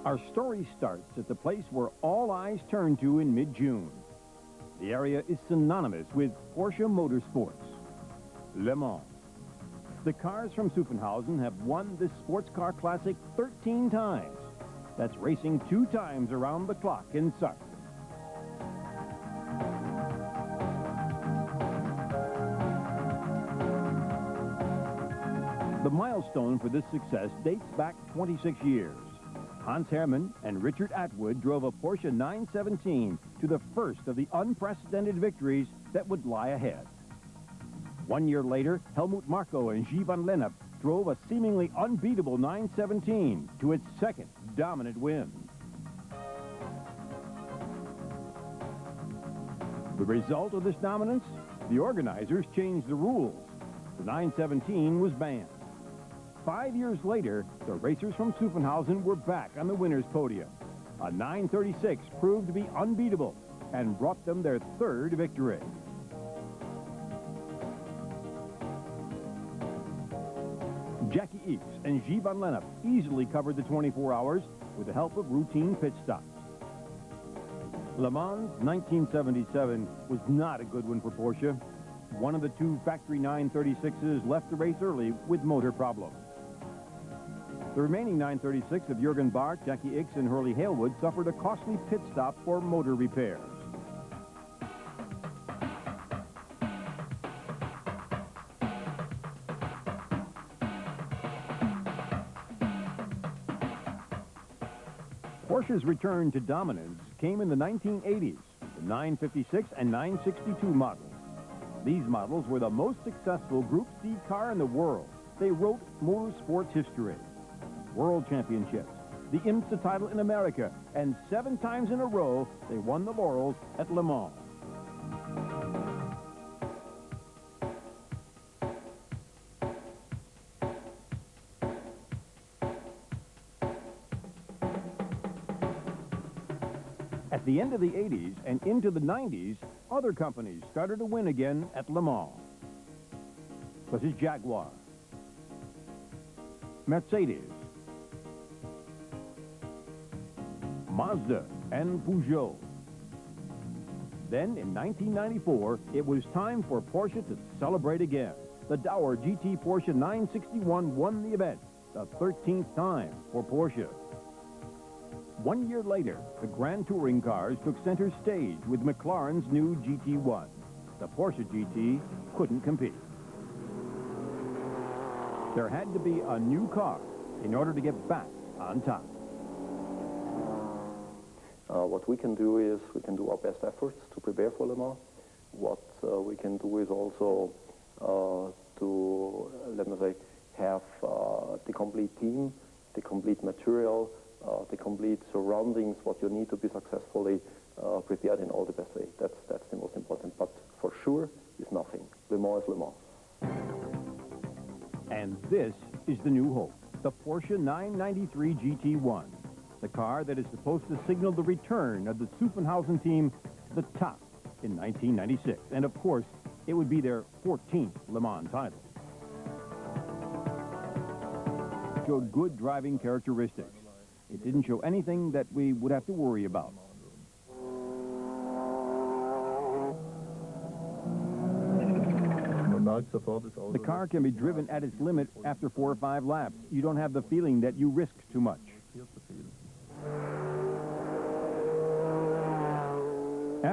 Our story starts at the place where all eyes turn to in mid-June. The area is synonymous with Porsche motorsports, Le Mans. The cars from Zuffenhausen have won this sports car classic 13 times. That's racing 2 times around the clock in Sartre. The milestone for this success dates back 26 years. Hans Hermann and Richard Atwood drove a Porsche 917 to the first of the unprecedented victories that would lie ahead. 1 year later, Helmut Marko and Guy van Lennep drove a seemingly unbeatable 917 to its second dominant win. The result of this dominance? The organizers changed the rules. The 917 was banned. 5 years later, the racers from Zuffenhausen were back on the winner's podium. A 936 proved to be unbeatable and brought them their 3rd victory. Jackie Ickx and Guy van Lennep easily covered the 24 hours with the help of routine pit stops. Le Mans 1977 was not a good one for Porsche. One of the 2 factory 936s left the race early with motor problems. The remaining 936 of Jürgen Bart, Jackie Ickx, and Hurley Halewood suffered a costly pit stop for motor repairs. Porsche's return to dominance came in the 1980s, the 956 and 962 models. These models were the most successful Group C car in the world. They wrote motorsports history. World championships, the IMSA title in America, and 7 times in a row, they won the laurels at Le Mans. At the end of the 80s and into the 90s, other companies started to win again at Le Mans, such as Jaguar, Mercedes, Mazda, and Peugeot. Then, in 1994, it was time for Porsche to celebrate again. The Dower GT Porsche 961 won the event, the 13th time for Porsche. 1 year later, the Grand Touring cars took center stage with McLaren's new GT1. The Porsche GT couldn't compete. There had to be a new car in order to get back on top. What we can do is we can do our best efforts to prepare for Le Mans. What we can do is also to, let me say, have the complete team, the complete material, the complete surroundings, what you need to be successfully prepared in all the best way. That's the most important. But for sure, is nothing. Le Mans is Le Mans. And this is the new hope, the Porsche 993 GT1. The car that is supposed to signal the return of the Zuffenhausen team to the top in 1996. And of course, it would be their 14th Le Mans title. It showed good driving characteristics. It didn't show anything that we would have to worry about. The car can be driven at its limit after 4 or 5 laps. You don't have the feeling that you risk too much.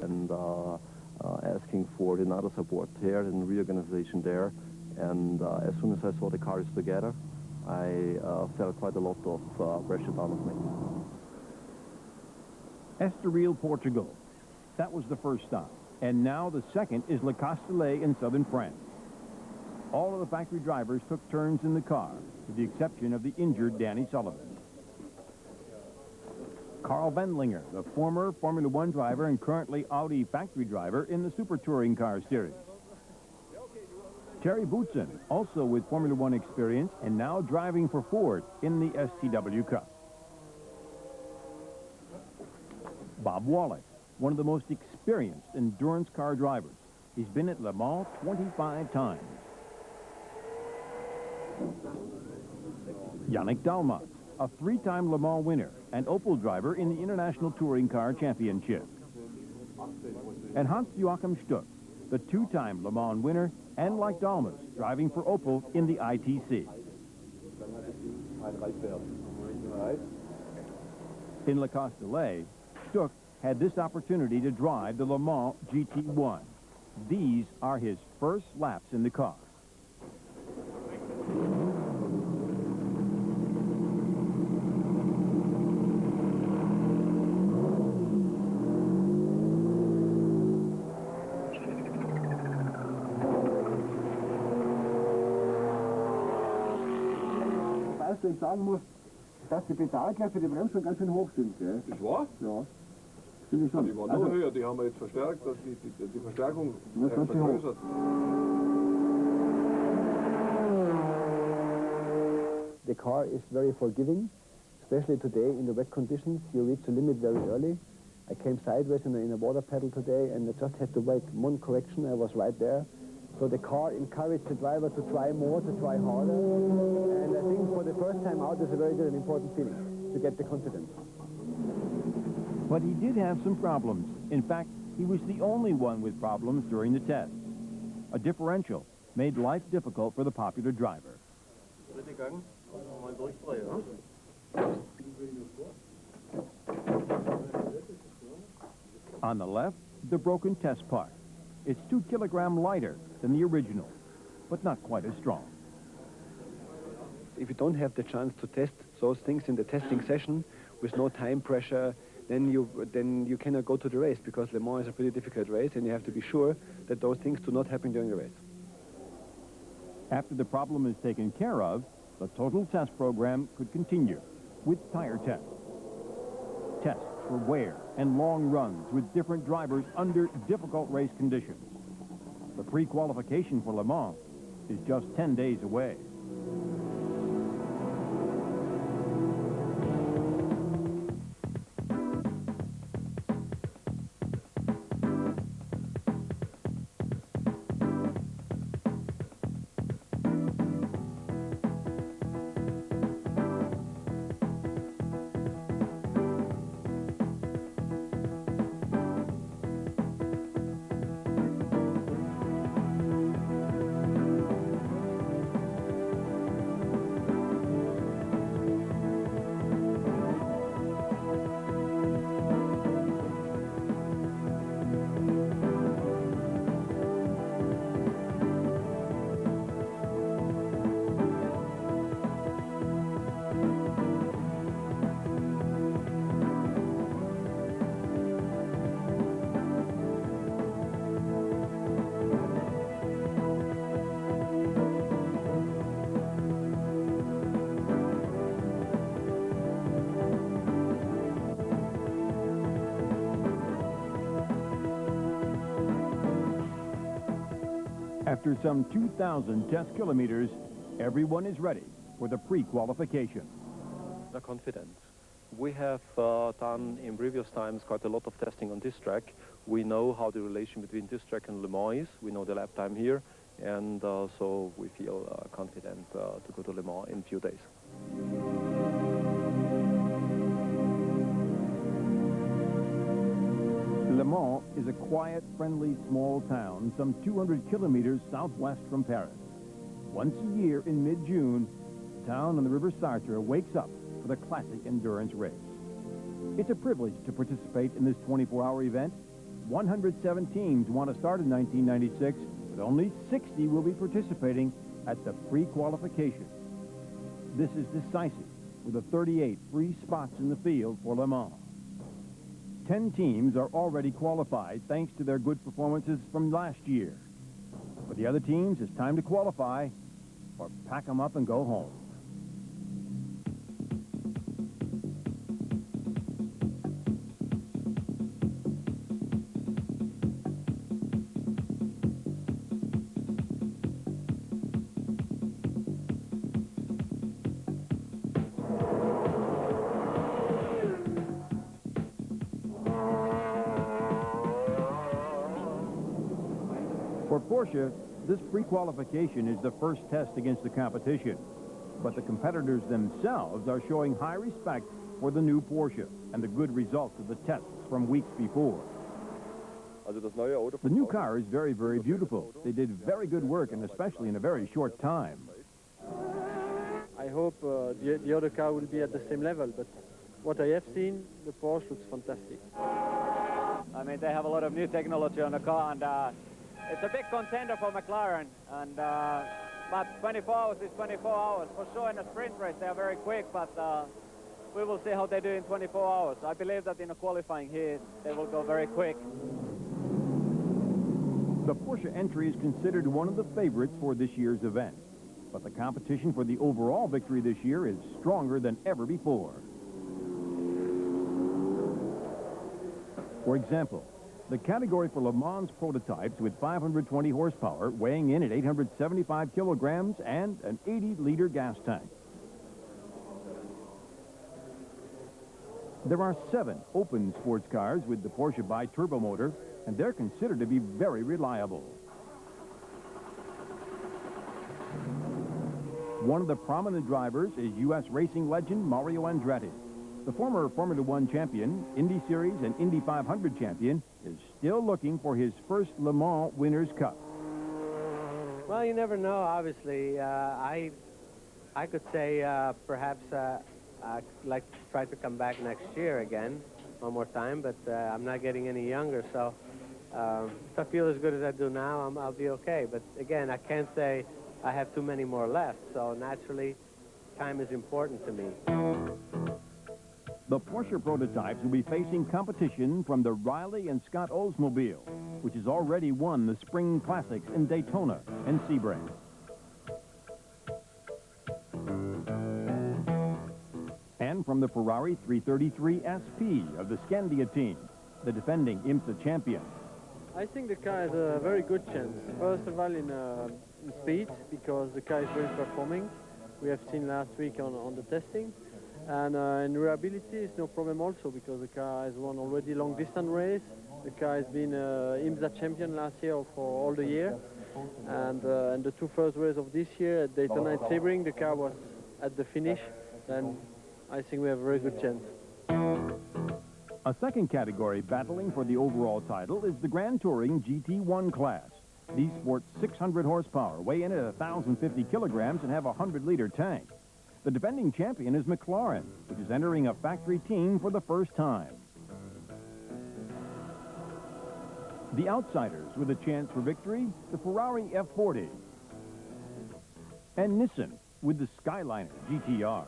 And asking for another support here and reorganization there. And as soon as I saw the cars together, I felt quite a lot of pressure down on me. Estoril, Portugal. That was the first stop. And now the second is Le Castellet in southern France. All of the factory drivers took turns in the car, with the exception of the injured Danny Sullivan. Karl Wendlinger, the former Formula One driver and currently Audi factory driver in the Super Touring car series. Terry Boutsen, also with Formula One experience and now driving for Ford in the STW Cup. Bob Wallach, one of the most experienced endurance car drivers. He's been at Le Mans 25 times. Yannick Dalmas, a 3-time Le Mans winner and Opel driver in the International Touring Car Championship. And Hans-Joachim Stuck, the two-time Le Mans winner, and like Dalmas, driving for Opel in the ITC. In Le Castellet, Stuck had this opportunity to drive the Le Mans GT1. These are his first laps in the car. Was ich sagen muss, dass die Pedalgleise für die Bremsung ganz schön hoch sind. Gell? Ist wahr? Ja, finde ich schon. Die waren noch höher, die haben wir jetzt verstärkt, dass die Verstärkung Das ist ganz schön hoch. vergrößert. The car is very forgiving, especially today in the wet conditions. You reach the limit very early. I came sideways in a water pedal today and I just had to make one correction. I was right there. So the car encouraged the driver to try more, to try harder. And I think for the first time out, it's a very good and important feeling to get the confidence. But he did have some problems. In fact, he was the only one with problems during the tests. A differential made life difficult for the popular driver. On the left, the broken test part. It's 2 kilograms lighter than the original, but not quite as strong. If you don't have the chance to test those things in the testing session with no time pressure, then you cannot go to the race, because Le Mans is a pretty difficult race and you have to be sure that those things do not happen during the race. After the problem is taken care of, the total test program could continue with tire tests. Tests for wear and long runs with different drivers under difficult race conditions. The pre-qualification for Le Mans is just 10 days away. After some 2,000 test kilometers, everyone is ready for the pre-qualification. They're confident. We have done in previous times quite a lot of testing on this track. We know how the relation between this track and Le Mans is. We know the lap time here, and so we feel confident to go to Le Mans in a few days. Le Mans is a quiet, friendly, small town some 200 kilometers southwest from Paris. Once a year in mid-June, the town on the River Sarthe wakes up for the classic endurance race. It's a privilege to participate in this 24-hour event. 107 teams want to start in 1996, but only 60 will be participating at the pre-qualification. This is decisive, with the 38 free spots in the field for Le Mans. 10 teams are already qualified thanks to their good performances from last year. For the other teams, it's time to qualify or pack them up and go home. For Porsche, this pre-qualification is the first test against the competition. But the competitors themselves are showing high respect for the new Porsche and the good results of the tests from weeks before. The new car is very, very beautiful. They did very good work, and especially in a very short time. I hope the other car will be at the same level, but what I have seen, the Porsche looks fantastic. I mean, they have a lot of new technology on the car, and it's a big contender for McLaren. And but 24 hours is 24 hours. For sure, in a sprint race, they are very quick, but we will see how they do in 24 hours. I believe that in a qualifying here, they will go very quick. The Porsche entry is considered one of the favorites for this year's event. But the competition for the overall victory this year is stronger than ever before. For example, the category for Le Mans prototypes with 520 horsepower, weighing in at 875 kilograms and an 80-liter gas tank. There are 7 open sports cars with the Porsche bi-turbo motor, and they're considered to be very reliable. One of the prominent drivers is U.S. racing legend Mario Andretti. The former Formula One champion, Indy Series and Indy 500 champion, is still looking for his first Le Mans Winners' Cup. Well, you never know, obviously. I could say perhaps I'd like to try to come back next year again, one more time, but I'm not getting any younger, so if I feel as good as I do now, I'll be okay. But again, I can't say I have too many more left, so naturally, time is important to me. The Porsche prototypes will be facing competition from the Riley and Scott Oldsmobile, which has already won the Spring Classics in Daytona and Sebring. And from the Ferrari 333 SP of the Scandia team, the defending IMSA champion. I think the car has a very good chance. First of all, in speed, because the car is very performing. We have seen last week on the testing. And in reliability, it's no problem also, because the car has won already long-distance race. The car has been IMSA champion last year for all the year. And the 2 first races of this year, at Daytona and Sebring, the car was at the finish. Then I think we have a very good chance. A second category battling for the overall title is the Grand Touring GT1 class. These sport 600 horsepower, weigh in at 1,050 kilograms, and have a 100-liter tank. The defending champion is McLaren, which is entering a factory team for the first time. The outsiders with a chance for victory, the Ferrari F40. And Nissan with the Skyliner GTR.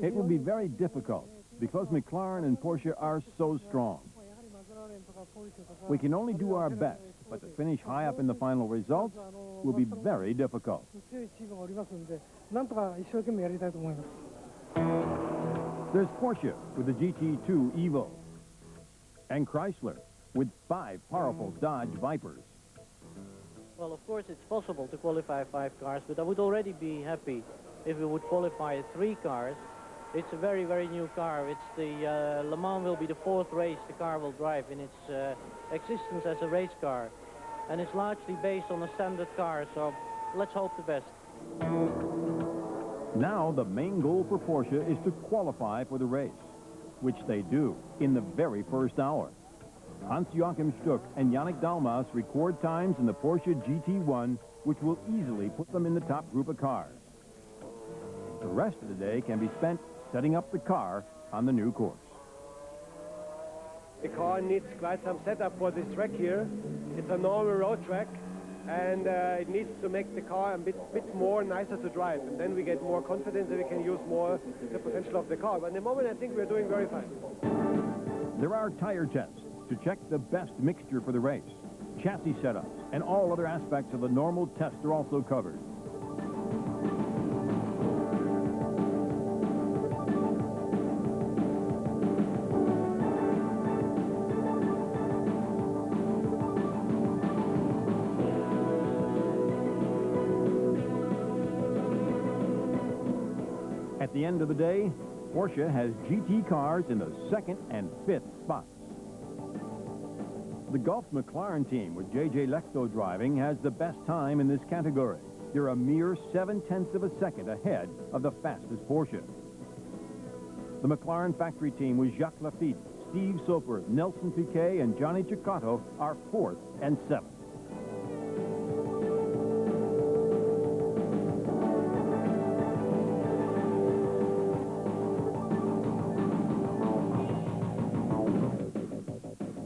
It will be very difficult because McLaren and Porsche are so strong. We can only do our best, but to finish high up in the final results will be very difficult. There's Porsche with the GT2 Evo, and Chrysler with 5 powerful Dodge Vipers. Well, of course, it's possible to qualify 5 cars, but I would already be happy if we would qualify 3 cars. It's a very, very new car. It's the Le Mans will be the 4th race the car will drive in its existence as a race car. And it's largely based on a standard car, so let's hope the best. Now the main goal for Porsche is to qualify for the race, which they do in the very first hour. Hans-Joachim Stuck and Yannick Dalmas record times in the Porsche GT1, which will easily put them in the top group of cars. The rest of the day can be spent setting up the car on the new course. The car needs quite some setup for this track here. It's a normal road track, and it needs to make the car a bit more nicer to drive, and then we get more confidence and we can use more the potential of the car. But at the moment, I think we're doing very fine. There are tire tests to check the best mixture for the race. Chassis setups and all other aspects of the normal test are also covered. At the end of the day, Porsche has GT cars in the 2nd and 5th spots. The Gulf McLaren team with J.J. Lexto driving has the best time in this category. they're a mere 0.7 of a second ahead of the fastest Porsche. The McLaren factory team with Jacques Lafitte, Steve Soper, Nelson Piquet, and Johnny Cicotto are 4th and 7th.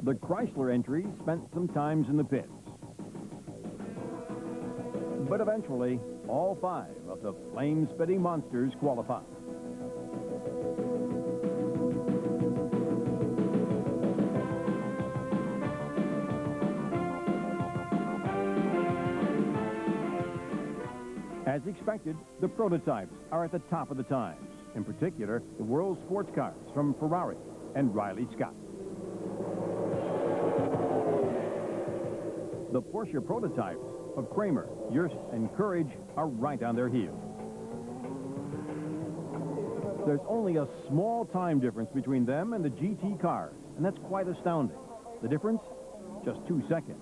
The Chrysler entry spent some times in the pits. But eventually, all 5 of the flame-spitting monsters qualified. As expected, the prototypes are at the top of the times. In particular, the world sports cars from Ferrari and Riley Scott. The Porsche prototypes of Kramer, Yurst, and Courage are right on their heels. There's only a small time difference between them and the GT cars, and that's quite astounding. The difference? Just 2 seconds.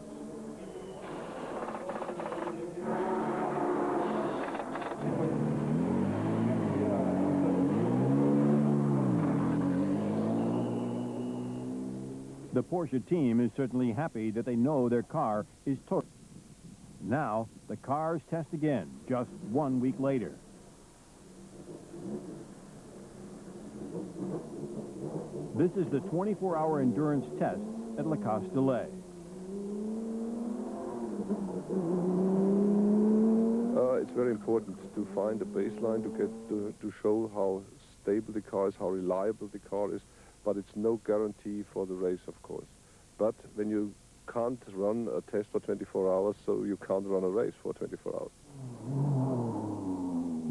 The Porsche team is certainly happy that they know their car is total. Now, the cars test again, just 1 week later. This is the 24-hour endurance test at La Castellet. It's very important to find a baseline to show how stable the car is, how reliable the car is, but it's no guarantee for the race, of course. But when you can't run a test for 24 hours, so you can't run a race for 24 hours.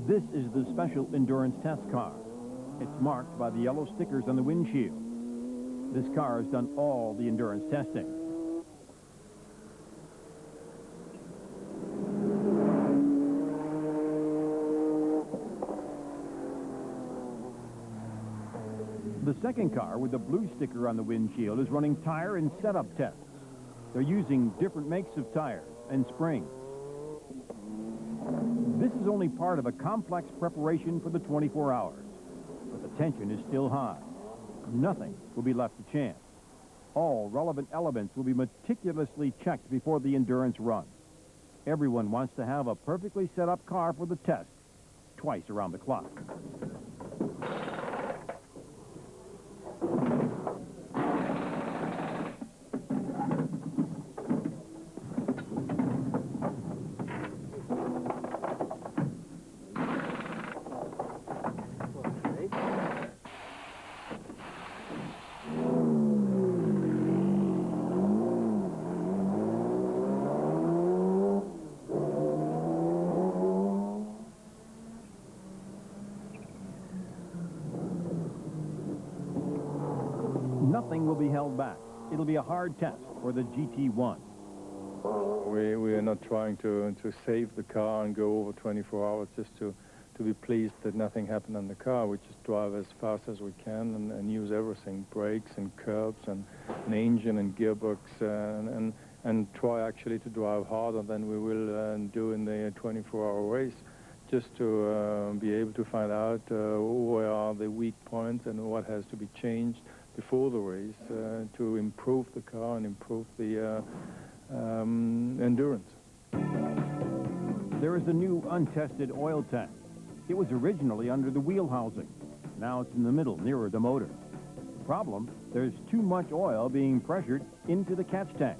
This is the special endurance test car. It's marked by the yellow stickers on the windshield. This car has done all the endurance testing. The second car with the blue sticker on the windshield is running tire and setup tests. They're using different makes of tires and springs. This is only part of a complex preparation for the 24 hours, but the tension is still high. Nothing will be left to chance. All relevant elements will be meticulously checked before the endurance run. Everyone wants to have a perfectly set up car for the test, twice around the clock. Nothing will be held back. It'll be a hard test for the GT1. We are not trying to save the car and go over 24 hours just to be pleased that nothing happened on the car. We just drive as fast as we can and use everything, brakes and curbs and an engine and gearbox and try actually to drive harder than we will do in the 24-hour race, just to be able to find out where are the weak points and what has to be changed before the race to improve the car and improve the endurance. There is a new untested oil tank. It was originally under the wheel housing. Now it's in the middle, nearer the motor. Problem, there's too much oil being pressured into the catch tank.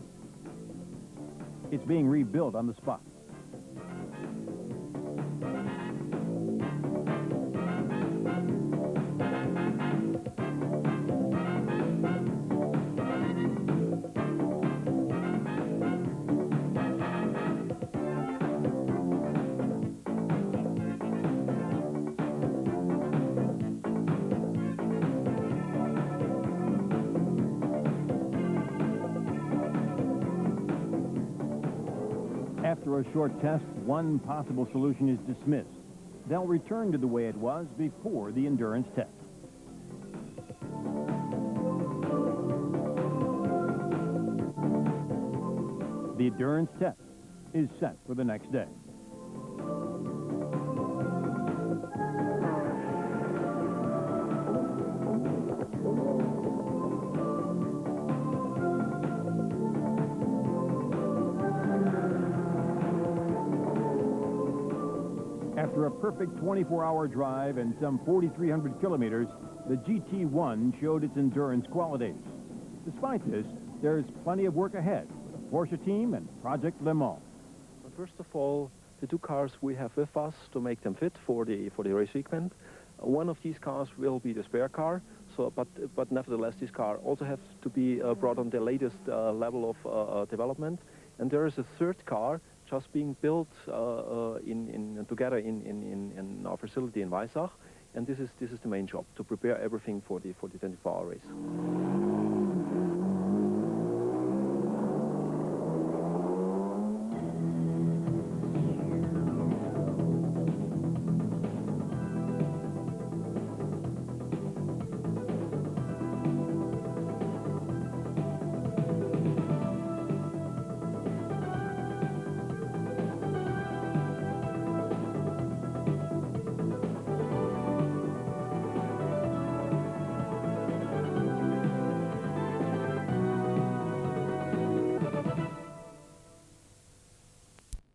It's being rebuilt on the spot. After a short test, one possible solution is dismissed. They'll return to the way it was before the endurance test. The endurance test is set for the next day. After a perfect 24-hour drive and some 4,300 kilometers, the GT1 showed its endurance qualities. Despite this, there's plenty of work ahead for the Porsche team and Project Le Mans. First of all, the two cars we have with us to make them fit for the race weekend. One of these cars will be the spare car, but nevertheless this car also has to be brought on the latest level of development. And there is a third car just being built together in our facility in Weissach, and this is the main job, to prepare everything for the 24-hour race.